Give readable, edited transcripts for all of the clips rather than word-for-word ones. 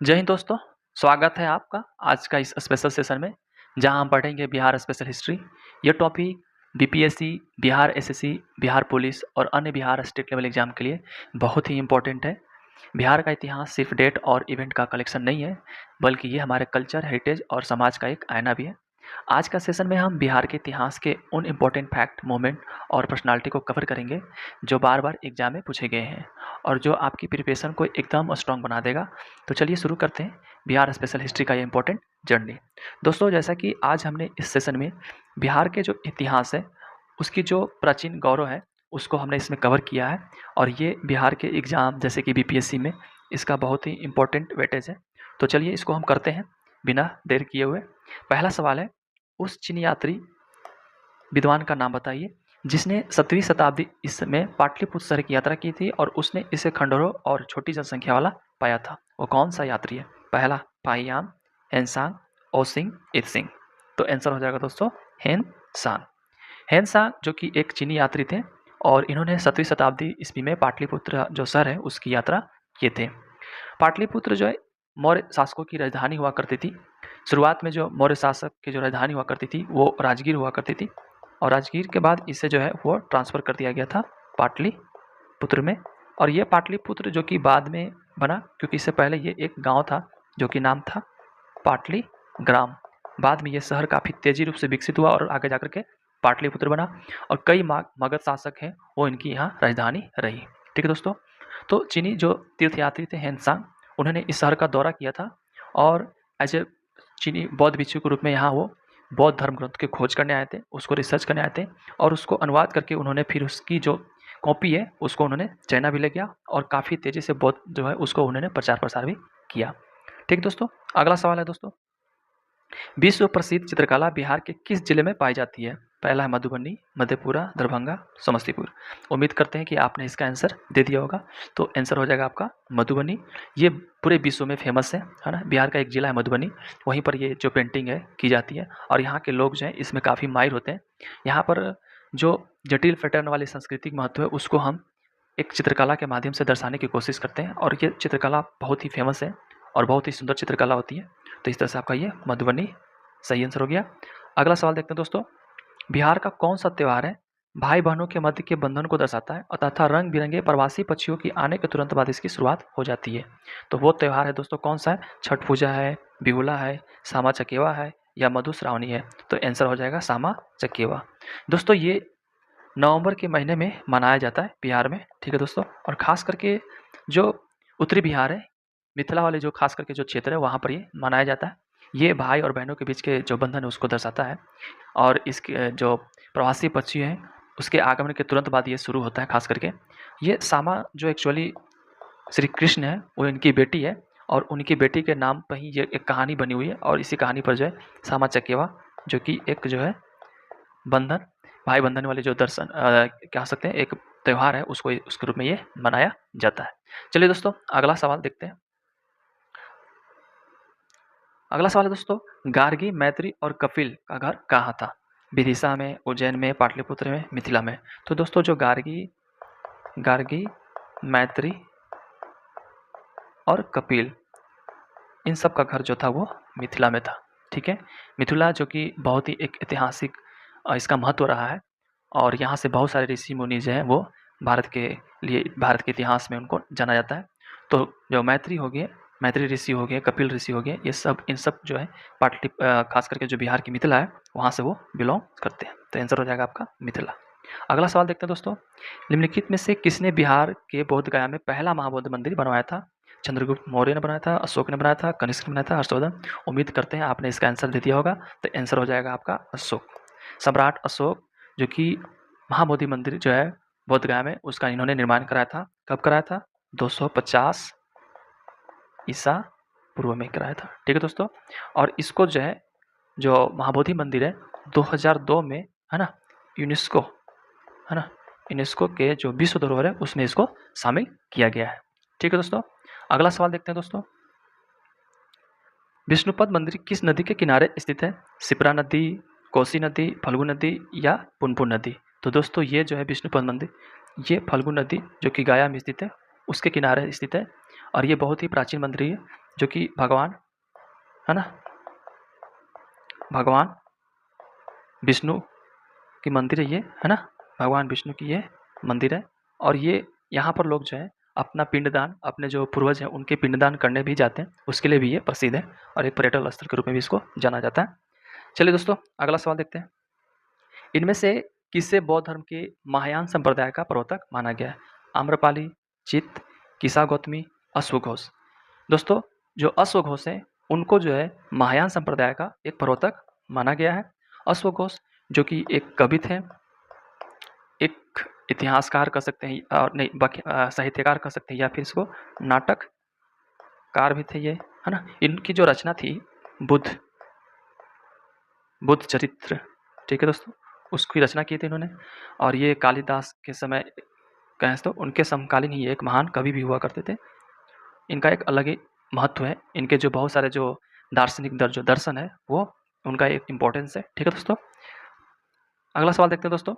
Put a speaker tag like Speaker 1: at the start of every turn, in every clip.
Speaker 1: जय हिंद दोस्तों, स्वागत है आपका आज का इस स्पेशल सेशन में, जहां हम पढ़ेंगे बिहार स्पेशल हिस्ट्री। ये topic BPSC, Bihar SSC, Bihar police और अन्य बिहार स्टेट लेवल एग्जाम के लिए बहुत ही इम्पोर्टेंट है। बिहार का इतिहास सिर्फ डेट और इवेंट का कलेक्शन नहीं है, बल्कि ये हमारे कल्चर, हेरिटेज और समाज का एक आईना भी है। आज का सेशन में हम बिहार के इतिहास के उन इम्पोर्टेंट फैक्ट, मोमेंट और पर्सनालिटी को कवर करेंगे जो बार बार एग्जाम में पूछे गए हैं और जो आपकी प्रिपरेशन को एकदम स्ट्रॉन्ग बना देगा। तो चलिए शुरू करते हैं बिहार स्पेशल हिस्ट्री का ये इम्पोर्टेंट जर्नी। दोस्तों, जैसा कि आज हमने इस सेशन में बिहार के जो इतिहास है, उसकी जो प्राचीन गौरव है, उसको हमने इसमें कवर किया है और ये बिहार के एग्ज़ाम जैसे कि बीपीएससी में इसका बहुत ही इम्पोर्टेंट वेटेज है। तो चलिए इसको हम करते हैं बिना देर किए हुए। पहला सवाल है, उस चीनी यात्री विद्वान का नाम बताइए जिसने 7वीं शताब्दी इसमें पाटलिपुत्र शहर की यात्रा की थी और उसने इसे खंडहरों और छोटी जनसंख्या वाला पाया था। वो कौन सा यात्री है? पहला पाहियान, हेनसांग, ओसिंग, इत्सिंग। तो आंसर हो जाएगा दोस्तों हेनसांग। हेनसांग जो कि एक चीनी यात्री थे और इन्होंने 7वीं शताब्दी ईस्वी में पाटलिपुत्र जो शहर है उसकी यात्रा किए थे। पाटलिपुत्र जो है मौर्य शासकों की राजधानी हुआ करती थी। शुरुआत में जो मौर्य शासक की जो राजधानी हुआ करती थी वो राजगीर हुआ करती थी और राजगीर के बाद इसे जो है वो ट्रांसफ़र कर दिया गया था पाटलिपुत्र में। और ये पाटलिपुत्र जो कि बाद में बना, क्योंकि इससे पहले ये एक गांव था जो कि नाम था पाटली ग्राम। बाद में ये शहर काफ़ी तेजी रूप से विकसित हुआ और आगे जाकर के पाटलिपुत्र बना और कई मगध शासक हैं वो इनकी यहाँ राजधानी रही। ठीक है दोस्तों, तो चीनी जो तीर्थयात्री थे हेनसांग, उन्होंने इस शहर का दौरा किया था और एज ए चीनी बौद्ध भिक्षु के रूप में यहाँ वो बौद्ध धर्म ग्रंथ की खोज करने आए थे, उसको रिसर्च करने आए थे और उसको अनुवाद करके उन्होंने फिर उसकी जो कॉपी है उसको उन्होंने चाइना भी ले गया और काफ़ी तेज़ी से बौद्ध जो है उसको उन्होंने प्रचार प्रसार भी किया। ठीक दोस्तों, अगला सवाल है दोस्तों, विश्व प्रसिद्ध चित्रकला बिहार के किस जिले में पाई जाती है? पहला है मधुबनी, मधेपुरा, दरभंगा, समस्तीपुर। उम्मीद करते हैं कि आपने इसका आंसर दे दिया होगा। तो आंसर हो जाएगा आपका मधुबनी। ये पूरे विश्व में फेमस है ना। बिहार का एक जिला है मधुबनी, वहीं पर ये जो पेंटिंग है की जाती है और यहाँ के लोग जो हैं इसमें काफ़ी माहिर होते हैं। यहाँ पर जो जटिल पैटर्न वाली सांस्कृतिक महत्व है उसको हम एक चित्रकला के माध्यम से दर्शाने की कोशिश करते हैं और ये चित्रकला बहुत ही फेमस है और बहुत ही सुंदर चित्रकला होती है। तो इस तरह से आपका ये मधुबनी सही आंसर हो गया। अगला सवाल देखते हैं दोस्तों, बिहार का कौन सा त्यौहार है भाई बहनों के मध्य के बंधन को दर्शाता है और तथा रंग बिरंगे प्रवासी पक्षियों की आने के तुरंत बाद इसकी शुरुआत हो जाती है? तो वो त्यौहार है दोस्तों कौन सा है? छठ पूजा है, बिहुला है, सामा चकेवा है या मधुश्रावणी है? तो आंसर हो जाएगा सामा चकेवा। दोस्तों ये नवंबर के महीने में मनाया जाता है बिहार में। ठीक है दोस्तों, और ख़ास करके जो उत्तरी बिहार है, मिथिला वाले जो खास करके जो क्षेत्र है वहाँ पर ये मनाया जाता है। ये भाई और बहनों के बीच के जो बंधन है उसको दर्शाता है और इसके जो प्रवासी पक्षी हैं उसके आगमन के तुरंत बाद ये शुरू होता है। खास करके ये सामा जो एक्चुअली श्री कृष्ण है वो इनकी बेटी है और उनकी बेटी के नाम पर ही ये एक कहानी बनी हुई है और इसी कहानी पर जो है सामा चकेवा जो कि एक जो है बंधन, भाई बंधन वाले जो दर्शन कह सकते हैं एक त्यौहार है उसको उसके रूप में ये मनाया जाता है। चलिए दोस्तों अगला सवाल देखते हैं। अगला सवाल है दोस्तों, गार्गी, मैत्री और कपिल का घर कहाँ था? विदिशा में, उज्जैन में, पाटलिपुत्र में, मिथिला में? तो दोस्तों जो गार्गी, मैत्री और कपिल, इन सब का घर जो था वो मिथिला में था। ठीक है, मिथिला जो कि बहुत ही एक ऐतिहासिक इसका महत्व रहा है और यहाँ से बहुत सारे ऋषि मुनि जो हैं वो भारत के लिए, भारत के इतिहास में उनको जाना जाता है। तो जो मैत्री ऋषि हो गए, कपिल ऋषि हो गए, ये सब इन सब जो है खास करके जो बिहार की मिथिला है वहाँ से वो बिलोंग करते हैं। तो आंसर हो जाएगा आपका मिथिला। अगला सवाल देखते हैं दोस्तों, निम्नलिखित में से किसने बिहार के बोध गया में पहला महाबौद्ध मंदिर बनवाया था? चंद्रगुप्त मौर्य ने बनाया था, अशोक ने बनाया था, कनिष्क ने बनाया था, हर्षवर्धन? उम्मीद करते हैं आपने इसका आंसर दे दिया होगा। तो आंसर हो जाएगा आपका अशोक। सम्राट अशोक जो कि महाबोधि मंदिर जो है बोध गया में उसका इन्होंने निर्माण कराया था। कब कराया था? 250 ईसा पूर्व में कराया था। ठीक है दोस्तों, और इसको जो है जो महाबोधि मंदिर है 2002 में है ना यूनेस्को के जो विश्व धरोहर है उसमें इसको शामिल किया गया है। ठीक है दोस्तों, अगला सवाल देखते हैं दोस्तों, विष्णुपद मंदिर किस नदी के किनारे स्थित है? शिप्रा नदी, कोसी नदी, फल्गु नदी या पुनपुन नदी? तो दोस्तों ये जो है विष्णुपद मंदिर ये फल्गु नदी जो कि गया में स्थित है उसके किनारे स्थित है और ये बहुत ही प्राचीन मंदिर है। जो कि भगवान है ना, भगवान विष्णु की मंदिर है ये, है ना, भगवान विष्णु की ये मंदिर है। और ये यहाँ पर लोग जो है अपना पिंडदान, अपने जो पूर्वज हैं उनके पिंडदान करने भी जाते हैं, उसके लिए भी ये प्रसिद्ध है और एक पर्यटन स्थल के रूप में भी इसको जाना जाता है। चलिए दोस्तों, अगला सवाल देखते हैं। इनमें से किसे बौद्ध धर्म के महायान संप्रदाय का प्रवर्तक माना गया है? आम्रपाली, चित्त, किसा गौतमी, अश्वघोष। दोस्तों, जो अश्वघोष हैं उनको जो है महायान संप्रदाय का एक प्रवर्तक माना गया है। अश्वघोष जो कि एक कवि थे, एक इतिहासकार कह सकते हैं, और नहीं साहित्यकार कह सकते हैं, या फिर इसको नाटककार भी थे ये, है ना। इनकी जो रचना थी बुद्ध चरित्र, ठीक है दोस्तों, उसकी रचना की थी इन्होंने। और ये कालिदास के समय कहें तो उनके समकालीन ही एक महान कवि भी हुआ करते थे। इनका एक अलग ही महत्व है, इनके जो बहुत सारे जो दार्शनिक जो दर्शन है वो उनका एक इम्पोर्टेंस है, ठीक है दोस्तों। अगला सवाल देखते हैं दोस्तों।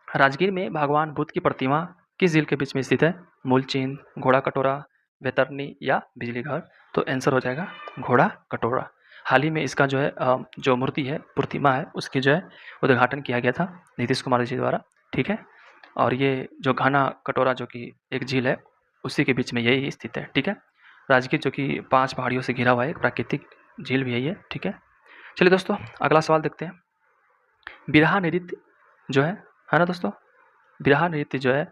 Speaker 1: राजगीर में भगवान बुद्ध की प्रतिमा किस झील के बीच में स्थित है? मूलचीन, घोड़ा कटोरा, वैतरणी या बिजली घर? तो आंसर हो जाएगा घोड़ा कटोरा। हाल ही में इसका जो है जो मूर्ति है, प्रतिमा है, उसकी जो है उद्घाटन किया गया था नीतीश कुमार जी द्वारा, ठीक है। और ये जो घना कटोरा जो कि एक झील है उसी के बीच में यही स्थित है, ठीक है। राजगीर जो कि 5 पहाड़ियों से घिरा हुआ है, एक प्राकृतिक झील भी है ये, ठीक है। चलिए दोस्तों, अगला सवाल देखते हैं। बिरहा नृत्य जो है ना दोस्तों, बिरहा नृत्य जो है,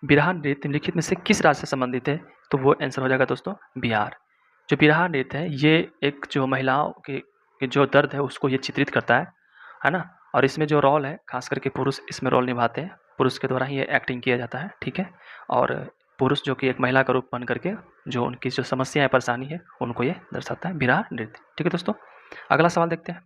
Speaker 1: बिरहा नृत्य निम्नलिखित में से किस राज्य से संबंधित है? तो वो आंसर हो जाएगा दोस्तों बिहार। जो बिरहा नृत्य है ये एक जो महिलाओं के जो दर्द है उसको ये चित्रित करता है ना। और इसमें जो रोल है खास करके पुरुष इसमें रोल निभाते हैं, पुरुष के द्वारा ही ये एक्टिंग किया जाता है, ठीक है। और पुरुष जो कि एक महिला का रूप बन करके जो उनकी जो समस्याएं परेशानी है उनको ये दर्शाता है बिरहा नृत्य, ठीक है दोस्तों। अगला सवाल देखते हैं।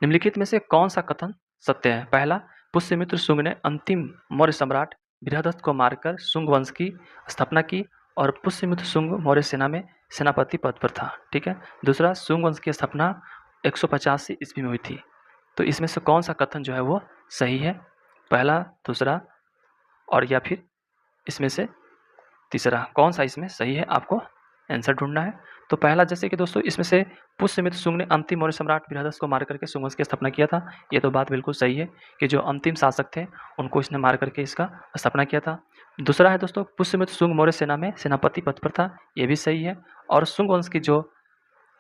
Speaker 1: निम्नलिखित में से कौन सा कथन सत्य है? पहला, पुष्यमित्र शुंग ने अंतिम मौर्य सम्राट बृहदत्त को मारकर शुंग वंश की स्थापना की और पुष्यमित्र शुंग मौर्य सेना में सेनापति पद पर था, ठीक है। दूसरा, शुंग वंश की स्थापना 185 ईस्वी में हुई थी। तो इसमें से कौन सा कथन जो है वो सही है? पहला, दूसरा और या फिर इसमें से तीसरा, कौन सा इसमें सही है आपको आंसर ढूंढना है। तो पहला, जैसे कि दोस्तों इसमें से पुष्यमित्र शुंग ने अंतिम मौर्य सम्राट बृहदत्त को मार करके शुंग वंश की स्थापना किया था, ये तो बात बिल्कुल सही है कि जो अंतिम शासक थे उनको इसने मार करके इसका स्थापना किया था। दूसरा है दोस्तों, पुष्यमित्र शुंग मौर्य सेना में सेनापति पद पर था, ये भी सही है। और शुंग वंश की जो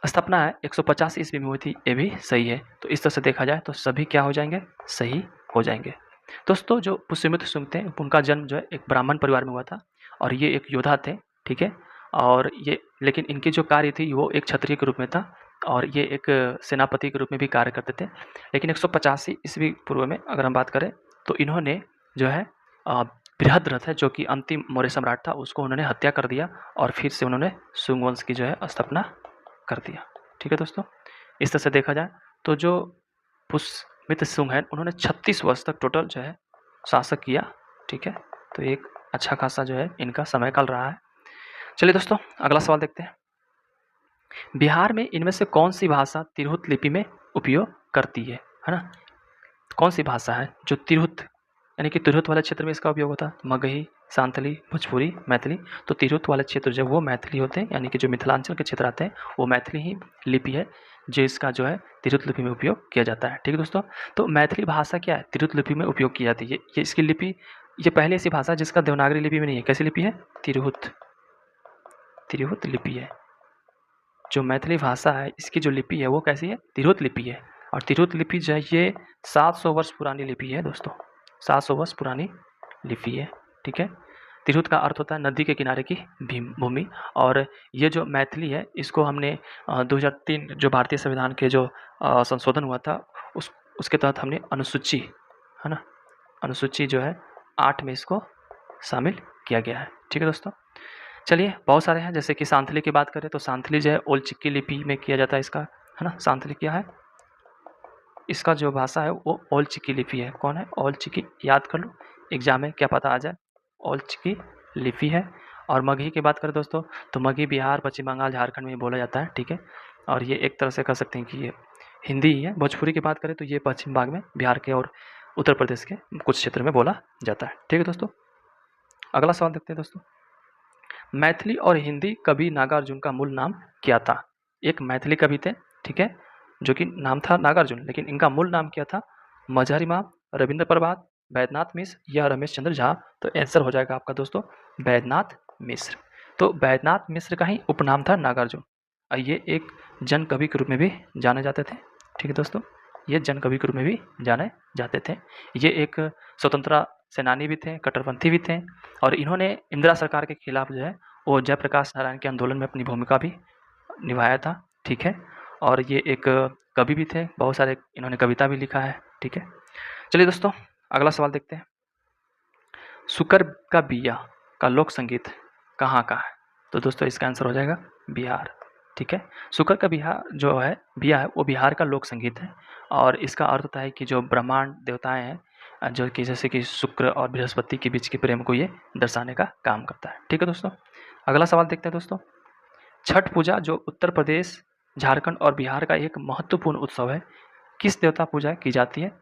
Speaker 1: स्थापना है 150 ईस्वी में हुई थी, ये भी सही है। तो इस तरह से देखा जाए तो सभी क्या हो जाएंगे? सही हो जाएंगे। दोस्तों, जो पुष्यमित्र शुंग थे उनका जन्म जो है एक ब्राह्मण परिवार में हुआ था और ये एक योद्धा थे, ठीक है। और ये लेकिन इनकी जो कार्य थी वो एक क्षत्रिय के रूप में था और ये एक सेनापति के रूप में भी कार्य करते थे। लेकिन 185 ईस्वी पूर्व में अगर हम बात करें तो इन्होंने जो है बृहद्रथ है जो कि अंतिम मौर्य सम्राट था उसको उन्होंने हत्या कर दिया और फिर से उन्होंने शुंग वंश की जो है स्थापना कर दिया, ठीक है दोस्तों। इस तरह से देखा जाए तो जो पुष्यमित्र शुंग है उन्होंने 36 वर्ष तक टोटल जो है शासक किया, ठीक है। तो एक अच्छा खासा जो है इनका समय काल रहा है। चलिए दोस्तों, अगला सवाल देखते हैं। बिहार में इनमें से कौन सी भाषा तिरहुत लिपि में उपयोग करती है ना। कौन सी भाषा है जो तिरहुत यानी कि तिरहुत वाले क्षेत्र में इसका उपयोग होता है? मगही, सांथली, भोजपुरी, मैथिली। तो तिरहुत वाले क्षेत्र जब वो मैथिली होते हैं यानी कि जो मिथिलांचल के क्षेत्र आते हैं वो मैथिली ही लिपि है जो इसका जो है तिरहुत लिपि में उपयोग किया जाता है, ठीक है दोस्तों। तो मैथिली भाषा क्या है? तिरहुत लिपि में उपयोग की जाती है। ये इसकी लिपि, ये पहले ऐसी भाषा जिसका देवनागरी लिपि में नहीं है। कैसी लिपि है? तिरहुत लिपि है। जो मैथिली भाषा है इसकी जो लिपि है वो कैसी है? तिरहुत लिपि है। और तिरहुत लिपि जो है ये 700 वर्ष पुरानी लिपि है दोस्तों, 700 वर्ष पुरानी लिपि है, ठीक है। तिरहुत का अर्थ होता है नदी के किनारे की भूमि। और ये जो मैथिली है इसको हमने 2003 जो भारतीय संविधान के जो संशोधन हुआ था उसके तहत हमने अनुसूची है ना, अनुसूची जो है 8 में इसको शामिल किया गया है, ठीक है दोस्तों। चलिए, बहुत सारे हैं जैसे कि सांथली की बात करें तो सांथली जो है ओल चिकी लिपि में किया जाता है इसका, है ना। सांथली क्या है? इसका जो भाषा है वो ओल चिकी लिपि है। कौन है? ओल चिकी, याद कर लो एग्जाम में क्या पता आ जाए। ओल चिकी लिपि है। और मगही की बात करें दोस्तों तो मगही बिहार, पश्चिम बंगाल, झारखंड में बोला जाता है, ठीक है। और ये एक तरह से कह सकते हैं कि ये हिंदी ही है। भोजपुरी की बात करें तो ये पश्चिम भाग में बिहार के और उत्तर प्रदेश के कुछ क्षेत्र में बोला जाता है, ठीक है दोस्तों। अगला सवाल देखते हैं दोस्तों। मैथिली और हिंदी कवि नागार्जुन का मूल नाम क्या था? एक मैथिली कवि थे, ठीक है, जो कि नाम था नागार्जुन, लेकिन इनका मूल नाम क्या था? मझारी माम, रविंद्र प्रभात, बैद्यनाथ मिश्र या रमेश चंद्र झा। तो आंसर हो जाएगा आपका दोस्तों बैद्यनाथ मिश्र। तो बैद्यनाथ मिश्र का ही उपनाम था नागार्जुन और ये एक जन कवि के रूप में भी जाने जाते थे। ठीक है दोस्तों, ये जन कवि के रूप में भी जाने जाते थे। ये एक स्वतंत्रता सेनानी भी थे, कट्टरपंथी भी थे और इन्होंने इंदिरा सरकार के खिलाफ जो है वो जयप्रकाश नारायण के आंदोलन में अपनी भूमिका भी निभाया था। ठीक है, और ये एक कवि भी थे, बहुत सारे इन्होंने कविता भी लिखा है। ठीक है, चलिए दोस्तों अगला सवाल देखते हैं। शुकर का बिया का लोक संगीत कहाँ का है? तो दोस्तों इसका आंसर हो जाएगा बिहार। ठीक है, शुकर का बिया है वो बिहार का लोक संगीत है और इसका अर्थ होता है कि जो ब्रह्मांड देवताएं हैं जो कि जैसे कि शुक्र और बृहस्पति के बीच के प्रेम को ये दर्शाने का काम करता है। ठीक है दोस्तों, अगला सवाल देखते हैं दोस्तों। छठ पूजा जो उत्तर प्रदेश, झारखंड और बिहार का एक महत्वपूर्ण उत्सव है, किस देवता पूजा की जाती है?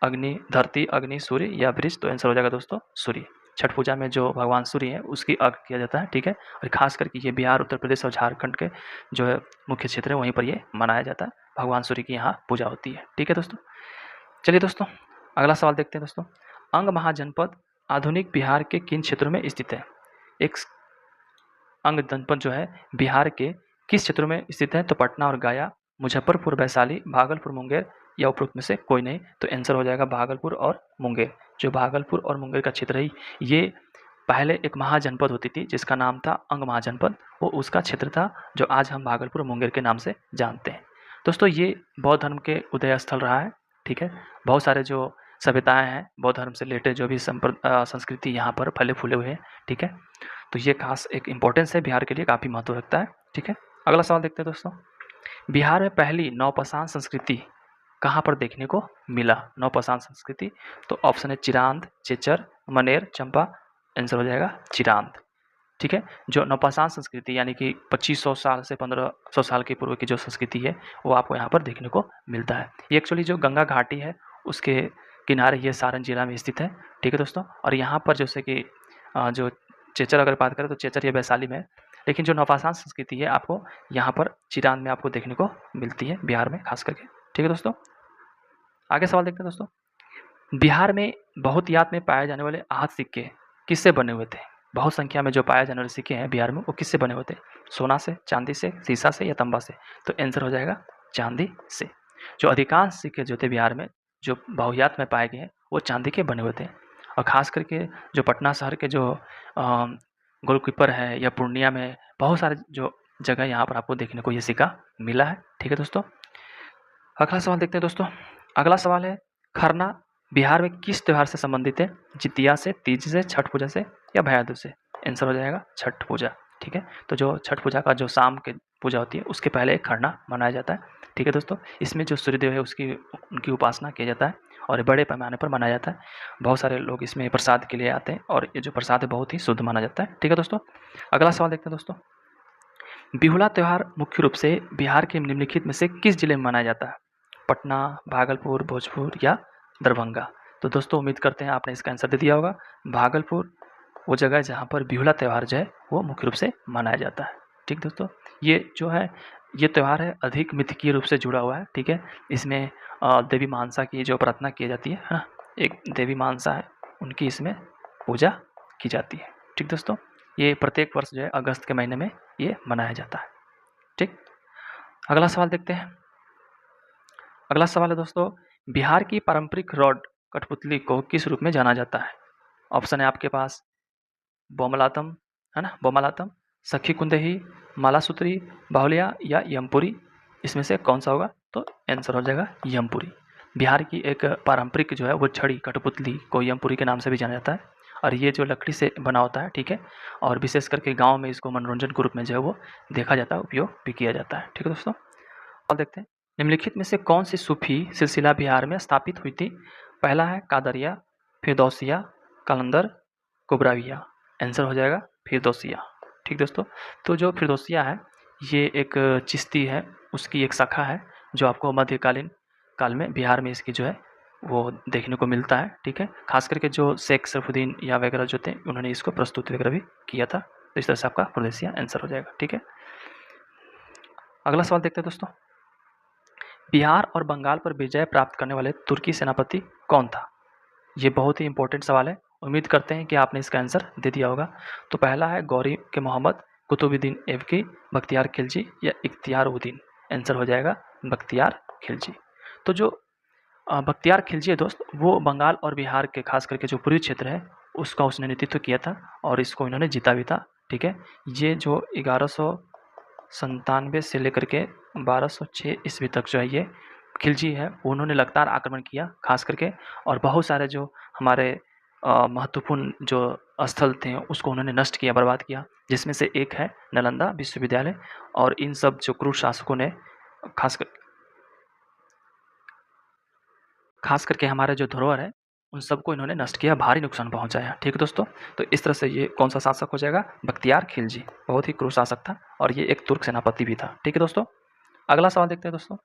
Speaker 1: अग्नि, धरती, अग्नि, सूर्य या वृक्ष। तो आंसर हो जाएगा दोस्तों सूर्य। छठ पूजा में जो भगवान सूर्य हैं उसकी अर्घ किया जाता है। ठीक है, और खास करके ये बिहार, उत्तर प्रदेश और झारखंड के जो है मुख्य क्षेत्र है वहीं पर ये मनाया जाता है। भगवान सूर्य की यहाँ पूजा होती है। ठीक है दोस्तों, चलिए दोस्तों अगला सवाल देखते हैं दोस्तों। अंग महाजनपद आधुनिक बिहार के किन क्षेत्रों में स्थित है? एक अंग जनपद जो है बिहार के किस क्षेत्रों में स्थित है? तो पटना और गया, मुजफ्फरपुर, वैशाली, भागलपुर, मुंगेर या उपरोक्त में से कोई नहीं। तो आंसर हो जाएगा भागलपुर और मुंगेर। जो भागलपुर और मुंगेर का क्षेत्र है ये पहले एक महाजनपद होती थी जिसका नाम था अंग महाजनपद, वो उसका क्षेत्र था जो आज हम भागलपुर और मुंगेर के नाम से जानते हैं। दोस्तों ये बौद्ध धर्म के उदय स्थल रहा है। ठीक है, बहुत सारे जो सभ्यताएं हैं बौद्ध धर्म से रिलेटेड जो भी संस्कृति यहाँ पर फले फूले हुए हैं। ठीक है, तो ये खास एक इम्पोर्टेंस है बिहार के लिए, काफ़ी महत्व रखता है। ठीक है, अगला सवाल देखते हैं दोस्तों। बिहार में पहली नौपाषाण संस्कृति कहाँ पर देखने को मिला? नौपाषाण संस्कृति, तो ऑप्शन है चिरांद, चेचर, मनेर, चंपा। आंसर हो जाएगा चिरांद। ठीक है, जो नौपाषाण संस्कृति यानी कि 2500 साल से 1500 साल के पूर्व की जो संस्कृति है वो आपको यहाँ पर देखने को मिलता है। ये एक्चुअली जो गंगा घाटी है उसके किनारे ये सारण जिला में स्थित है। ठीक है दोस्तों, और यहाँ पर जैसे कि जो चेचर अगर बात करें तो चेचर ये वैशाली में है, लेकिन जो नौपाषाण संस्कृति है आपको यहाँ पर चिरांद में आपको देखने को मिलती है, बिहार में खास करके। ठीक है दोस्तों, आगे सवाल देखते हैं दोस्तों। बिहार में बहुत याद में पाए जाने वाले आहत सिक्के किससे बने हुए थे? बहुत संख्या में जो पाए जाने वाले सिक्के हैं बिहार में वो किससे बने हुए थे? सोना से, चांदी से, सीसा से या तांबा से। तो आंसर हो जाएगा चांदी से। जो अधिकांश सिक्के जो थे बिहार में जो बहुयात में पाए गए हैं वो चांदी के बने हुए थे और खास करके जो पटना शहर के जो गोलकीपर है या पूर्णिया में बहुत सारे जो जगह यहाँ पर आपको देखने को ये सिक्का मिला है। ठीक है दोस्तों, अगला सवाल देखते हैं दोस्तों। अगला सवाल है खरना बिहार में किस त्यौहार से संबंधित है? जितिया से, तीज से, छठ पूजा से या भैया दूज से। आंसर हो जाएगा छठ पूजा। ठीक है, तो जो छठ पूजा का जो शाम की पूजा होती है उसके पहले एक खरना मनाया जाता है। ठीक है दोस्तों, इसमें जो सूर्यदेव है उनकी उपासना किया जाता है और बड़े पैमाने पर मनाया जाता है। बहुत सारे लोग इसमें प्रसाद के लिए आते हैं और ये जो प्रसाद है बहुत ही शुद्ध माना जाता है। ठीक है दोस्तों, अगला सवाल देखते हैं दोस्तों। बिहुला त्यौहार मुख्य रूप से बिहार के निम्नलिखित में से किस जिले में मनाया जाता है? पटना, भागलपुर, भोजपुर या दरभंगा। तो दोस्तों उम्मीद करते हैं आपने इसका आंसर दे दिया होगा। भागलपुर वो जगह है जहाँ पर बिहुला त्यौहार जो है वो मुख्य रूप से मनाया जाता है। ठीक दोस्तों, ये जो है ये त्यौहार है अधिक मिथकीय रूप से जुड़ा हुआ है। ठीक है, इसमें देवी मानसा की जो प्रार्थना की जाती है ना, एक देवी मानसा है उनकी इसमें पूजा की जाती है। ठीक दोस्तों, ये प्रत्येक वर्ष जो है अगस्त के महीने में ये मनाया जाता है। ठीक, अगला सवाल देखते हैं। अगला सवाल है दोस्तों, बिहार की पारंपरिक रॉड कठपुतली को किस रूप में जाना जाता है? ऑप्शन है आपके पास बोमलातम, है ना, बोमलातम, सखी कुंदही, मालासूत्री, बाहुलिया या यमपुरी। इसमें से कौन सा होगा? तो आंसर हो जाएगा यमपुरी। बिहार की एक पारंपरिक जो है वो छड़ी कठपुतली को यमपुरी के नाम से भी जाना जाता है और ये जो लकड़ी से बना होता है। ठीक है, और विशेष करके गाँव में इसको मनोरंजन के रूप में जो है वो देखा जाता है, उपयोग भी किया जाता है। ठीक है दोस्तों, और देखते हैं निम्नलिखित में से कौन सी सूफी सिलसिला बिहार में स्थापित हुई थी? पहला है कादरिया, फिरदौसिया, कलंदर, कुबराविया। आंसर हो जाएगा फिरदौसिया। ठीक दोस्तों, तो जो फिरदौसिया है ये एक चिश्ती है, उसकी एक शाखा है जो आपको मध्यकालीन काल में बिहार में इसकी जो है वो देखने को मिलता है। ठीक है, खास करके जो शेख सरफुद्दीन या वगैरह जो थे उन्होंने इसको प्रस्तुत वगैरह भी किया था। तो इस तरह से आपका प्रोदेशिया आंसर हो जाएगा। ठीक है, अगला सवाल देखते हैं दोस्तों। बिहार और बंगाल पर विजय प्राप्त करने वाले तुर्की सेनापति कौन था? ये बहुत ही इंपॉर्टेंट सवाल है, उम्मीद करते हैं कि आपने इसका आंसर दे दिया होगा। तो पहला है गौरी के मोहम्मद, कुतुबुद्दीन ऐबकी, बख्तियार खिलजी या इख्तियार-उद्दीन। आंसर हो जाएगा बख्तियार खिलजी। तो जो बख्तियार खिलजी है दोस्त, वो बंगाल और बिहार के खास करके जो पूर्वी क्षेत्र है उसका उसने नेतृत्व किया था और इसको इन्होंने जीता भी था। ठीक है, ये जो 1197 से लेकर के 1206 ईस्वी तक जो है ये खिलजी है उन्होंने लगातार आक्रमण किया खास करके, और बहुत सारे जो हमारे महत्वपूर्ण जो स्थल थे उसको उन्होंने नष्ट किया, बर्बाद किया, जिसमें से एक है नालंदा विश्वविद्यालय। और इन सब जो क्रूर शासकों ने खास करके हमारे जो धरोहर है उन सबको इन्होंने नष्ट किया, भारी नुकसान पहुंचाया। ठीक है दोस्तों, तो इस तरह से ये कौन सा शासक हो जाएगा? बख्तियार खिलजी। बहुत ही क्रूर शासक था और ये एक तुर्क सेनापति भी था। ठीक है दोस्तों, अगला सवाल देखते हैं दोस्तों।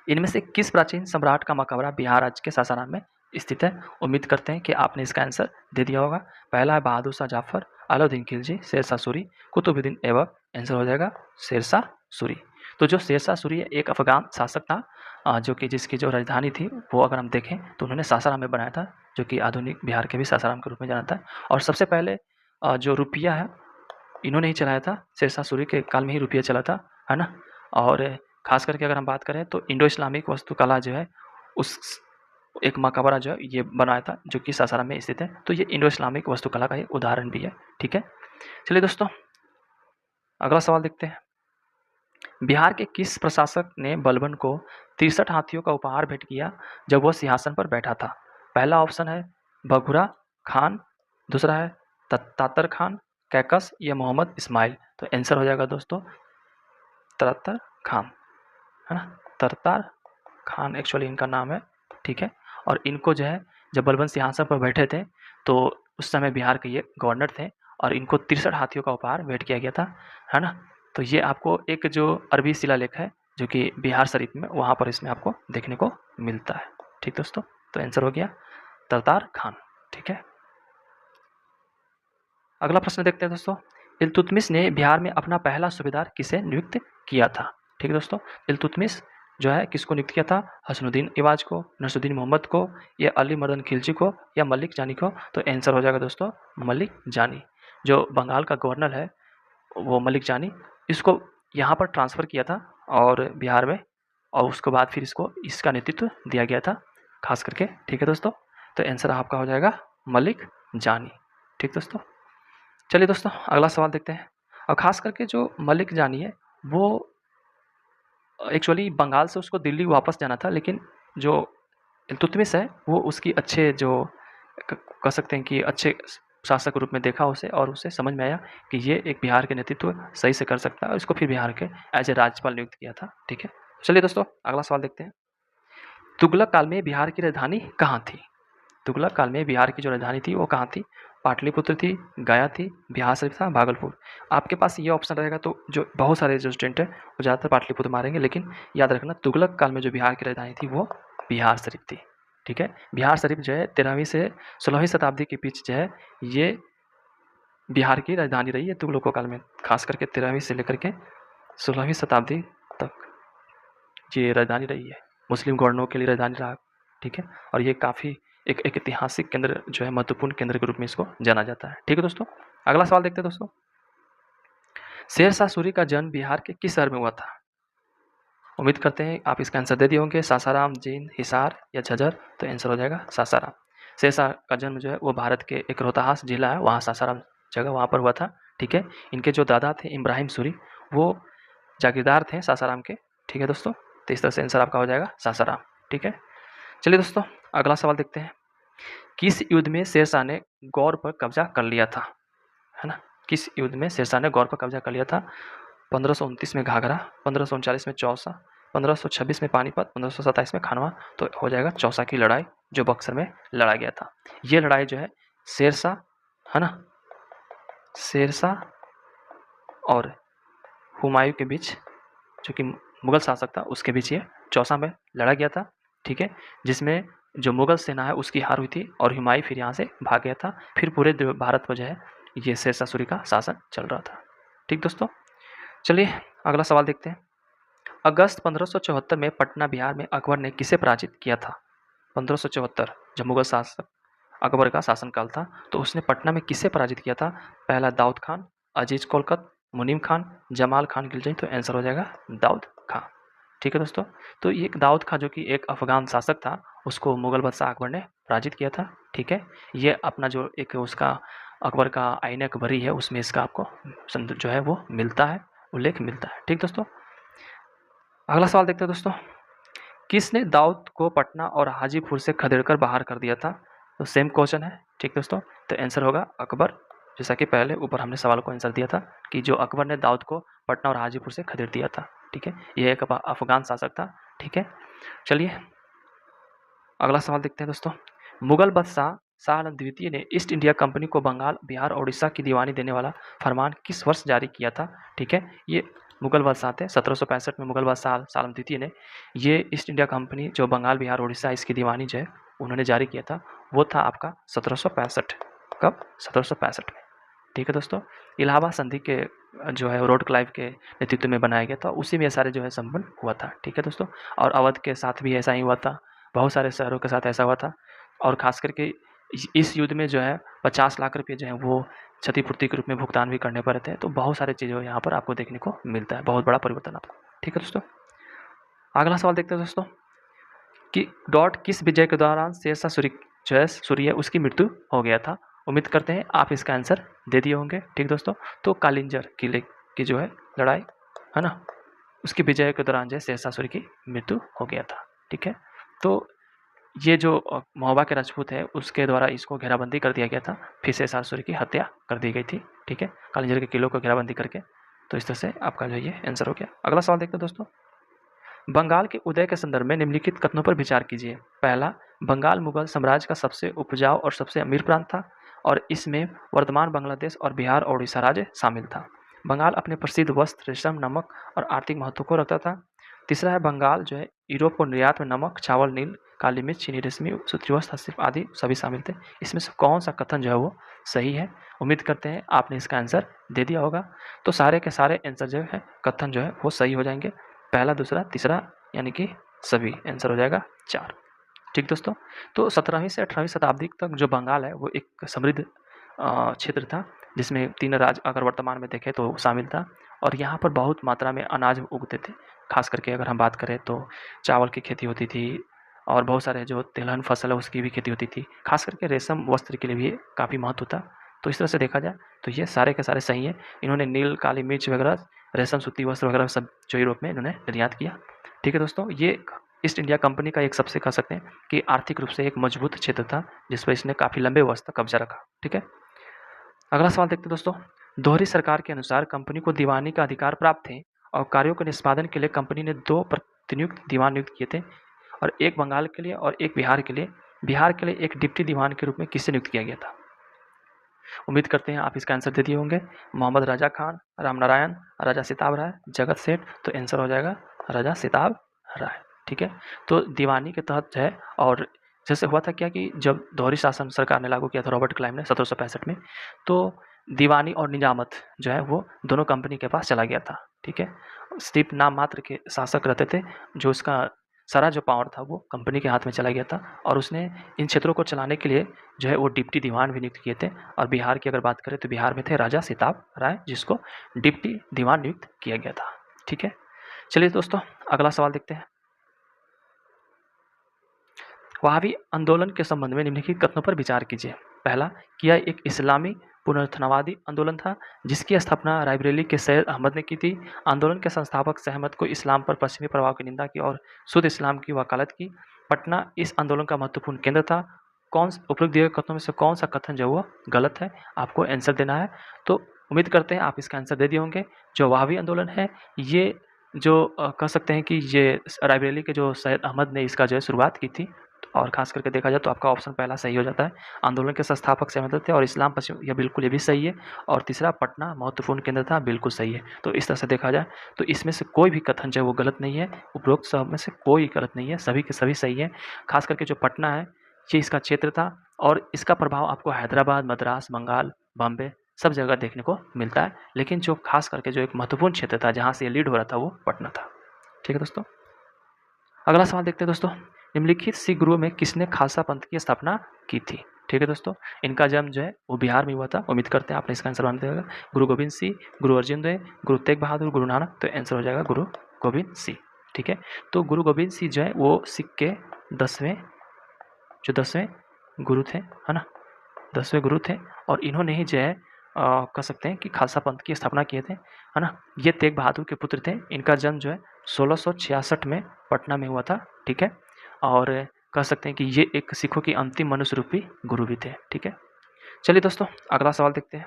Speaker 1: इनमें से किस प्राचीन सम्राट का मकबरा बिहार राज्य के सासाराम में स्थित है? उम्मीद करते हैं कि आपने इसका आंसर दे दिया होगा। पहला है बहादुर शाह जाफर, अलाउद्दीन खिलजी, शेरशाह सूरी, कुतुबुद्दीन ऐबक। आंसर हो जाएगा शेरशाह सूरी। तो जो शेरशाह सूरी एक अफगान शासक था जो कि जिसकी जो राजधानी थी वो अगर हम देखें तो उन्होंने सासाराम में बनाया था, जो कि आधुनिक बिहार के भी सासाराम के रूप में जाना था। और सबसे पहले जो रुपया है इन्होंने ही चलाया था, शेरशाह सूरी के काल में ही रुपया चला था, है ना। और खास करके अगर हम बात करें तो इंडो इस्लामिक वास्तुकला जो है उस एक मकबरा जो है ये बनाया था जो कि सासाराम में स्थित है। तो ये इंडो इस्लामिक वास्तुकला का एक उदाहरण भी है। ठीक है, चलिए दोस्तों अगला सवाल देखते हैं। बिहार के किस प्रशासक ने बलबन को 63 हाथियों का उपहार भेंट किया जब वह सिंहासन पर बैठा था? पहला ऑप्शन है बघुरा खान, दूसरा है तातर खान, कैकस या मोहम्मद इस्माइल। तो आंसर हो जाएगा दोस्तों तरतर खान, है ना। तरतार खान एक्चुअली इनका नाम है। ठीक है, और इनको जो है जब बलबन सिंहासन पर बैठे थे तो उस समय बिहार के ये गवर्नर थे और इनको 63 हाथियों का उपहार भेंट किया गया था, है ना। तो ये आपको एक जो अरबी शिलालेख है जो कि बिहार शरीफ में वहाँ पर इसमें आपको देखने को मिलता है। ठीक दोस्तों, तो आंसर हो गया तरतार खान। ठीक है, अगला प्रश्न देखते हैं दोस्तों। इल्तुतमिश ने बिहार में अपना पहला सूबेदार किसे नियुक्त किया था? ठीक है दोस्तों, इल्तुतमिश जो है किसको नियुक्त किया था? हसनुद्दीन इवाज को, नसरुद्दीन मोहम्मद को, या अली मर्दन खिलजी को, या मलिक जानी को। तो आंसर हो जाएगा दोस्तों मलिक जानी। जो बंगाल का गवर्नर है वो मलिक जानी, इसको यहाँ पर ट्रांसफ़र किया था और बिहार में, और उसके बाद फिर इसका नेतृत्व दिया गया था खास करके। ठीक है दोस्तों, तो आंसर आपका हो जाएगा मलिक जानी। ठीक दोस्तों, चलिए दोस्तों अगला सवाल देखते हैं। और ख़ास करके जो मलिक जानी है वो एक्चुअली बंगाल से उसको दिल्ली वापस जाना था, लेकिन जो इल्तुतमिश है वो उसकी अच्छे जो कह सकते हैं कि अच्छे शासक के रूप में देखा उसे, और उसे समझ में आया कि ये एक बिहार के नेतृत्व सही से कर सकता है, और इसको फिर बिहार के एज ए राज्यपाल नियुक्त किया था। ठीक है, चलिए दोस्तों अगला सवाल देखते हैं। तुगलक काल में बिहार की राजधानी कहाँ थी? तुगलक काल में बिहार की जो राजधानी थी वो कहाँ थी? पाटलिपुत्र थी, गया थी, बिहार शरीफ था, भागलपुर। आपके पास ये ऑप्शन रहेगा तो जो बहुत सारे जो स्टूडेंट है वो ज़्यादातर पाटलिपुत्र मारेंगे, लेकिन याद रखना तुगलक काल में जो बिहार की राजधानी थी वो बिहार शरीफ थी। ठीक है, बिहार शरीफ जो है 13वीं से 16वीं शताब्दी के बीच जो है ये बिहार की राजधानी रही है तुगलकों काल में, खास करके 13वीं से लेकर के 16वीं शताब्दी तक ये राजधानी रही है, मुस्लिम गवर्नरों के लिए राजधानी रहा। ठीक है, और ये काफ़ी एक ऐतिहासिक केंद्र जो है महत्वपूर्ण केंद्र के रूप में इसको जाना जाता है। ठीक है दोस्तों, अगला सवाल देखते हैं दोस्तों। शेरशाह सूरी का जन्म बिहार के किस शहर में हुआ था? उम्मीद करते हैं आप इसका आंसर दे दिए होंगे, सासाराम, जींद, हिसार या झज्जर। तो आंसर हो जाएगा सासाराम। शेरशाह का जन्म जो है वो भारत के एक रोहतास जिला है वहाँ सासाराम जगह वहाँ पर हुआ था। ठीक है, इनके जो दादा थे इब्राहिम सूरी वो जागीरदार थे सासाराम के। ठीक है दोस्तों, तो इस तरह से आंसर आपका हो जाएगा सासाराम। ठीक है, चलिए दोस्तों अगला सवाल देखते हैं। किस युद्ध में शेरशाह ने गौर पर कब्जा कर लिया था? है ना, किस युद्ध में शेरशाह ने गौर पर कब्जा कर लिया था? 1529 में घाघरा, 1539 में चौसा, 1526 में पानीपत, 1527 में खानवा। तो हो जाएगा चौसा की लड़ाई जो बक्सर में लड़ा गया था। ये लड़ाई जो है शेरशाह, है ना, शेरशाह और हुमायूं के बीच, जो कि मुगल शासक था, उसके बीच ये चौसा में लड़ा गया था। ठीक है, जिसमें जो मुगल सेना है उसकी हार हुई थी और हुमायूं फिर यहाँ से भाग गया था। फिर पूरे भारत को जो है ये शेरशाह सूरी का शासन चल रहा था। ठीक दोस्तों, चलिए अगला सवाल देखते हैं। अगस्त 1574 में पटना बिहार में अकबर ने किसे पराजित किया था? 1574 जब मुगल शासक अकबर का शासनकाल था, तो उसने पटना में किसे पराजित किया था? पहला दाऊद खान, अजीज कोलकत, मुनीम खान, जमाल खान खिलजी। तो आंसर हो जाएगा दाऊद खान। ठीक है दोस्तों, तो ये दाऊद खान जो कि एक अफगान शासक था, उसको मुगल बादशाह अकबर ने पराजित किया था। ठीक है, ये अपना जो एक उसका अकबर का आईन अकबरी है, उसमें इसका आपको जो है वो मिलता है, उल्लेख मिलता है। ठीक दोस्तों, अगला सवाल देखते हैं दोस्तों। किसने दाऊद को पटना और हाजीपुर से खदेड़कर बाहर कर दिया था? तो सेम क्वेश्चन है। ठीक दोस्तों, तो आंसर होगा अकबर। जैसा कि पहले ऊपर हमने सवाल को आंसर दिया था कि जो अकबर ने दाऊद को पटना और हाजीपुर से खदेड़ दिया था। ठीक है, यह एक अफगान शासक था। ठीक है, चलिए अगला सवाल देखते हैं दोस्तों। मुगल बादशाह शाह आलम द्वितीय ने ईस्ट इंडिया कंपनी को बंगाल, बिहार और उड़ीसा की दीवानी देने वाला फरमान किस वर्ष जारी किया था? ठीक है, ये मुगल बादशाह थे। 1765 में मुगल बादशाह शाह आलम द्वितीय ने ये ईस्ट इंडिया कंपनी जो बंगाल, बिहार, उड़ीसा इसकी दीवानी जो है उन्होंने जारी किया था, वो था आपका 1765। कब? 1765 में। ठीक है दोस्तों, इलाहाबाद संधि के जो है लॉर्ड क्लाइव के नेतृत्व में बनाया गया था, उसी में ये सारे जो है संपन्न हुआ था। ठीक है दोस्तों, और अवध के साथ भी ऐसा ही हुआ था, बहुत सारे शहरों के साथ ऐसा हुआ था। और खास करके इस युद्ध में जो है 50 लाख रुपये जो है वो क्षतिपूर्ति के रूप में भुगतान भी करने पड़े थे। तो बहुत सारे चीज़ें यहाँ पर आपको देखने को मिलता है, बहुत बड़ा परिवर्तन आपको। ठीक है दोस्तों, अगला सवाल देखते हैं दोस्तों कि किस विजय के दौरान शेरशाह सूरी जो है सूरी उसकी मृत्यु हो गया था? उम्मीद करते हैं आप इसका आंसर दे दिए होंगे। ठीक दोस्तों, तो कालिंजर किले की जो है लड़ाई है ना, उसकी विजय के दौरान जो है शेरशाह सूरी की मृत्यु हो गया था। ठीक है, तो ये जो महोबा के राजपूत है उसके द्वारा इसको घेराबंदी कर दिया गया था, फिर शेरशाह सूरी की हत्या कर दी गई थी। ठीक है, कालिंजर के किलों को घेराबंदी करके। तो इस तरह से आपका जो ये आंसर हो गया। अगला सवाल देखते हैं दोस्तों। बंगाल के उदय के संदर्भ में निम्नलिखित कथनों पर विचार कीजिए। पहला, बंगाल मुगल साम्राज्य का सबसे उपजाऊ और सबसे अमीर प्रांत था और इसमें वर्तमान बांग्लादेश और बिहार और उड़ीसा राज्य शामिल था। बंगाल अपने प्रसिद्ध वस्त्र, रेशम, नमक और आर्थिक महत्व को रखता था। तीसरा है, बंगाल जो है यूरोप को निर्यात में नमक, चावल, नील, काली मिर्च, चीनी, रेशमी, सूती वस्त्र, हस्तशिल्प आदि सभी शामिल थे। इसमें से कौन सा कथन जो है वो सही है? उम्मीद करते हैं आपने इसका आंसर दे दिया होगा। तो सारे के सारे आंसर जो है कथन जो है वो सही हो जाएंगे। पहला, दूसरा, तीसरा, यानी कि सभी आंसर हो जाएगा 4। ठीक दोस्तों, तो 17वीं से 18वीं शताब्दी तक जो बंगाल है वो एक समृद्ध क्षेत्र था, जिसमें 3 राज्य अगर वर्तमान में देखें तो शामिल था और यहाँ पर बहुत मात्रा में अनाज उगते थे। खास करके अगर हम बात करें तो चावल की खेती होती थी और बहुत सारे जो तिलहन फसल है उसकी भी खेती होती थी। खास करके रेशम वस्त्र के लिए भी काफ़ी महत्व था। तो इस तरह से देखा जाए तो ये सारे के सारे सही हैं। इन्होंने नील, काली मिर्च वगैरह, रेशम, सूती वस्त्र वगैरह सब जो यूरोप में इन्होंने निर्यात किया। ठीक है दोस्तों, ये ईस्ट इंडिया कंपनी का एक सबसे कह सकते हैं कि आर्थिक रूप से एक मजबूत क्षेत्र था, जिस पर इसने काफ़ी लंबे वर्ष तक कब्जा रखा। ठीक है, अगला सवाल देखते हैं दोस्तों। दोहरी सरकार के अनुसार कंपनी को दीवानी का अधिकार प्राप्त थे और कार्यों के निष्पादन के लिए कंपनी ने 2 प्रतिनियुक्त दीवान नियुक्त किए थे और एक बंगाल के लिए और एक बिहार के लिए। बिहार के लिए एक डिप्टी दीवान के रूप में किसे नियुक्त किया गया था? उम्मीद करते हैं आप इसका आंसर दे दिए होंगे। मोहम्मद राजा खान, रामनारायण, राजा सिताब राय, जगत सेठ। तो आंसर हो जाएगा राजा सिताब राय। ठीक है, तो दीवानी के तहत जो है, और जैसे हुआ था क्या कि जब दोहरी शासन सरकार ने लागू किया था रॉबर्ट क्लाइव ने 1765 में, तो दीवानी और निजामत जो है वो दोनों कंपनी के पास चला गया था। ठीक है, सिर्फ नाम मात्र के शासक रहते थे, जो उसका सारा जो पावर था वो कंपनी के हाथ में चला गया था और उसने इन क्षेत्रों को चलाने के लिए जो है वो डिप्टी दीवान भी नियुक्त किए थे। और बिहार की अगर बात करें तो बिहार में थे राजा सिताब राय, जिसको डिप्टी दीवान नियुक्त किया गया था। ठीक है, चलिए दोस्तों अगला सवाल देखते हैं। वहाबी आंदोलन के संबंध में निम्नलिखित कथनों पर विचार कीजिए। पहला, कि यह एक इस्लामी पुनरुत्थानवादी आंदोलन था जिसकी स्थापना रायबरेली के सैयद अहमद ने की थी। आंदोलन के संस्थापक सहमद को इस्लाम पर पश्चिमी प्रभाव की निंदा की और शुद्ध इस्लाम की वकालत की। पटना इस आंदोलन का महत्वपूर्ण केंद्र था। उपरोक्त दिए गए कथनों में से कौन सा कथन जो वो गलत है? आपको आंसर देना है। तो उम्मीद करते हैं आप इसका आंसर दे दिए होंगे। जो वहाबी आंदोलन है ये जो कह सकते हैं कि ये रायबरेली के जो सैयद अहमद ने इसका जो है शुरुआत की थी, और खास करके देखा जाए तो आपका ऑप्शन पहला सही हो जाता है। आंदोलन के संस्थापक सहमत थे और इस्लाम पश्चिम, यह बिल्कुल ये भी सही है। और तीसरा, पटना महत्वपूर्ण केंद्र था, बिल्कुल सही है। तो इस तरह से देखा जाए तो इसमें से कोई भी कथन जो है वो गलत नहीं है। उपरोक्त सब में से कोई गलत नहीं है, सभी के सभी सही है। खास करके जो पटना है ये इसका क्षेत्र था और इसका प्रभाव आपको हैदराबाद, मद्रास, बंगाल, बॉम्बे सब जगह देखने को मिलता है, लेकिन जो खास करके जो एक महत्वपूर्ण क्षेत्र था जहाँ से ये लीड हो रहा था वो पटना था। ठीक है दोस्तों, अगला सवाल देखते हैं दोस्तों, निम्नलिखित सिख गुरुओं में किसने खालसा पंथ की स्थापना की थी? ठीक है दोस्तों, इनका जन्म जो है वो बिहार में हुआ था। उम्मीद करते हैं आपने इसका आंसर बना दिया। गुरु गोविंद सिंह, गुरु अर्जुन देव, गुरु तेग बहादुर, गुरु नानक, तो आंसर हो जाएगा गुरु गोविंद सिंह। ठीक है, तो गुरु गोविंद सिंह जो है वो सिख के 10वें गुरु थे, है ना, 10वें गुरु थे, और इन्होंने ही जो है कह सकते हैं कि खालसा पंथ की स्थापना किए थे, है ना। ये तेग बहादुर के पुत्र थे। इनका जन्म जो है 1666 में पटना में हुआ था। ठीक है, और कह सकते हैं कि ये एक सिखों की अंतिम मनुष्य रूपी गुरु भी थे। ठीक है, चलिए दोस्तों अगला सवाल देखते हैं।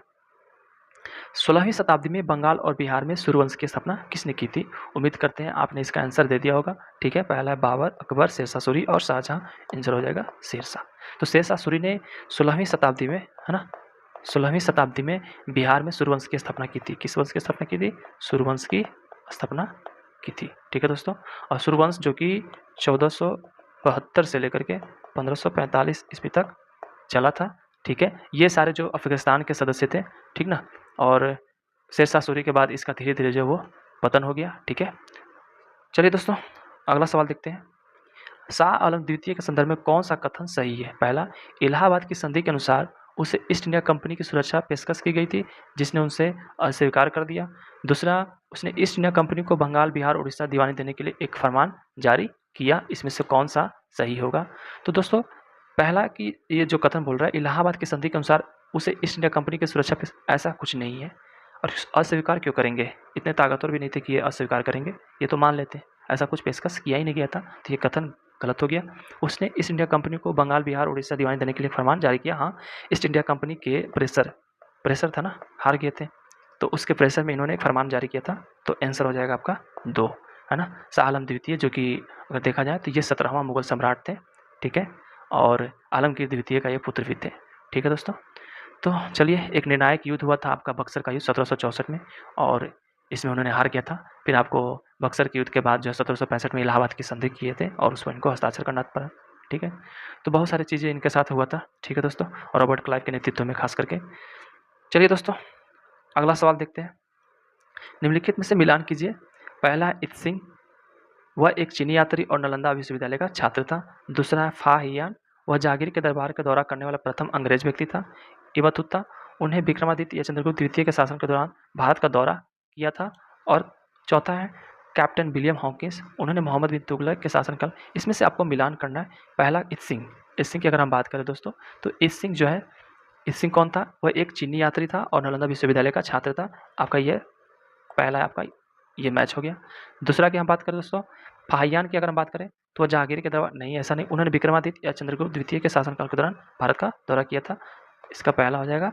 Speaker 1: 16वीं शताब्दी में बंगाल और बिहार में सूर्यवंश की स्थापना किसने की थी? उम्मीद करते हैं आपने इसका आंसर दे दिया होगा। ठीक है, पहला है बाबर, अकबर, शेरशाह सूरी और शाहजहां। आंसर हो जाएगा शेरशाह। तो शेरशाह सूरी ने 16वीं शताब्दी में, है ना, 16वीं शताब्दी में बिहार में सूर्यवंश की स्थापना की थी। किस वंश की स्थापना की थी? सूर्यवंश की स्थापना की थी। ठीक है दोस्तों, और सूर्यवंश जो कि 1472 से लेकर के 1545 ईस्वी तक चला था। ठीक है, ये सारे जो अफगानिस्तान के सदस्य थे, ठीक ना, और शेरशाह सूरी के बाद इसका धीरे धीरे जो वो पतन हो गया। ठीक है, चलिए दोस्तों अगला सवाल देखते हैं। शाह आलम द्वितीय के संदर्भ में कौन सा कथन सही है? पहला, इलाहाबाद की संधि के अनुसार उसे ईस्ट इंडिया कंपनी की सुरक्षा पेशकश की गई थी, जिसने उनसे अस्वीकार कर दिया। दूसरा, उसने ईस्ट इंडिया कंपनी को बंगाल, बिहार, उड़ीसा दीवानी देने के लिए एक फरमान जारी किया। इसमें से कौन सा सही होगा? तो दोस्तों पहला कि ये जो कथन बोल रहा है इलाहाबाद की संधि के अनुसार उसे ईस्ट इंडिया कंपनी की सुरक्षा पे, ऐसा कुछ नहीं है। और अस्वीकार क्यों करेंगे? इतने ताकतवर भी नहीं थे कि ये अस्वीकार करेंगे, ये तो मान लेते हैं। ऐसा कुछ पेशकश किया ही नहीं गया था, तो ये कथन गलत हो गया। उसने ईस्ट इंडिया कंपनी को बंगाल, बिहार, उड़ीसा दीवानी देने के लिए फरमान जारी किया। हाँ, ईस्ट इंडिया कंपनी के प्रेशर था ना, हार गए थे, तो उसके प्रेशर में इन्होंने एक फरमान जारी किया था। तो आंसर हो जाएगा आपका 2, है ना। शाह आलम द्वितीय जो कि अगर देखा जाए तो ये 17वां मुगल सम्राट थे। ठीक है, और आलमगीर द्वितीय का ये पुत्र भी थे। ठीक है दोस्तों, तो चलिए एक निर्णायक युद्ध हुआ था आपका बक्सर का युद्ध 1764 में, और इसमें उन्होंने हार किया था। फिर आपको बक्सर के युद्ध के बाद जो है 1765 में इलाहाबाद की संधि किए थे और उस पर इनको हस्ताक्षर करना पड़ा। ठीक है, तो बहुत सारी चीज़ें इनके साथ हुआ था। ठीक है दोस्तों, और रॉबर्ट क्लाइव के नेतृत्व में खास करके। चलिए दोस्तों अगला सवाल देखते हैं। निम्नलिखित में से मिलान कीजिए। पहला है इत सिंह, वह एक चीनी यात्री और नालंदा विश्वविद्यालय का छात्र था। दूसरा है फा हियान, वह जागीर के दरबार का दौरा करने वाला प्रथम अंग्रेज व्यक्ति था। इबतुत्ता, उन्हें विक्रमादित्य या चंद्रगुप्त द्वितीय के शासन के दौरान भारत का दौरा किया था। और चौथा है कैप्टन विलियम हॉकिंस, उन्होंने मोहम्मद बिन तुगलक के शासनकाल। इसमें से आपको मिलान करना है। पहला इत सिंह की अगर हम बात करें दोस्तों, तो इत सिंह जो है, इत सिंह कौन था? वह एक चीनी यात्री था और नालंदा विश्वविद्यालय का छात्र था। आपका ये पहला है, आपका ये मैच हो गया। दूसरा की हम बात करें दोस्तों, फाहियान की अगर हम बात करें तो वह जहांगीर के दरबार, नहीं ऐसा नहीं, उन्होंने विक्रमादित्य या चंद्रगुप्त द्वितीय के शासनकाल के दौरान भारत का दौरा किया था। इसका पहला हो जाएगा,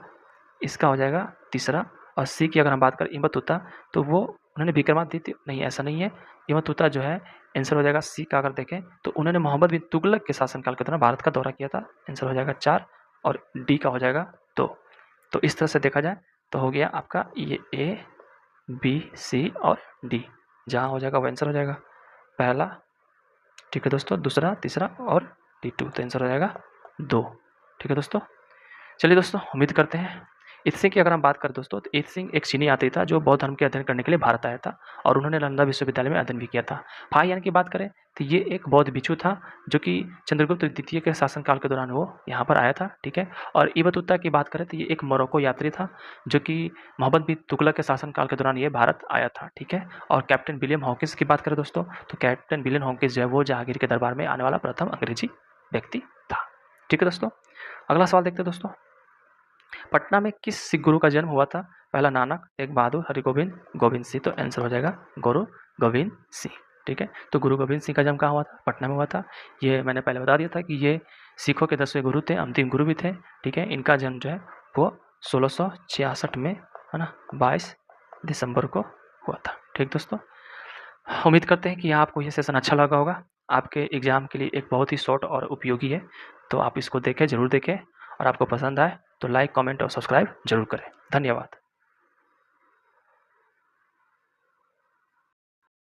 Speaker 1: इसका हो जाएगा तीसरा। और सी की अगर हम बात करें इबतुत्ता, तो वो उन्होंने विक्रमादित्य, नहीं ऐसा नहीं है, इबतुत्ता जो है आंसर हो जाएगा सी का। अगर देखें तो उन्होंने मोहम्मद बिन तुगलक के शासनकाल के दौरान भारत का दौरा किया था। आंसर हो जाएगा 4, और डी का हो जाएगा 2। तो इस तरह से देखा जाए तो हो गया आपका ये ए, बी, सी और डी, जहाँ हो जाएगा वो आंसर हो जाएगा पहला। ठीक है दोस्तों, दूसरा, तीसरा और D2, तो आंसर हो जाएगा 2। ठीक है दोस्तों, चलिए दोस्तों उम्मीद करते हैं। इत सिंह की अगर हम बात करें दोस्तों, तो इत सिंह एक चीनी यात्री था जो बौद्ध धर्म के अध्ययन करने के लिए भारत आया था, और उन्होंने नालंदा विश्वविद्यालय में अध्ययन भी किया था। फाहियान की बात करें तो ये एक बौद्ध भिक्षु था जो कि चंद्रगुप्त द्वितीय के शासनकाल के दौरान वो यहाँ पर आया था। ठीक है, और इबतुत्ता की बात करें तो ये एक मोरक्को यात्री था जो कि मोहम्मद बिन तुगलक के शासनकाल के दौरान ये भारत आया था। ठीक है, और कैप्टन विलियम हॉकिंस की बात करें दोस्तों, तो कैप्टन विलियम हॉकिंस जो है वो जहांगीर के दरबार में आने वाला प्रथम अंग्रेजी व्यक्ति था। ठीक है दोस्तों, अगला सवाल देखते हैं दोस्तों। पटना में किस सिख गुरु का जन्म हुआ था? पहला नानक, तेग बहादुर, हरिगोविंद, गोविंद सिंह, तो आंसर हो जाएगा गुरु गोविंद सिंह। ठीक है, तो गुरु गोविंद सिंह का जन्म कहाँ हुआ था? पटना में हुआ था। ये मैंने पहले बता दिया था कि ये सिखों के 10वें गुरु थे, अंतिम गुरु भी थे। ठीक है, इनका जन्म जो है वो 1666 में, है ना, 22 दिसंबर को हुआ था। ठीक दोस्तों, उम्मीद करते हैं कि आपको ये सेशन अच्छा लगा होगा। आपके एग्ज़ाम के लिए एक बहुत ही शॉर्ट और उपयोगी है, तो आप इसको देखें, ज़रूर देखें, और आपको पसंद आए तो लाइक, कमेंट और सब्सक्राइब जरूर करें। धन्यवाद।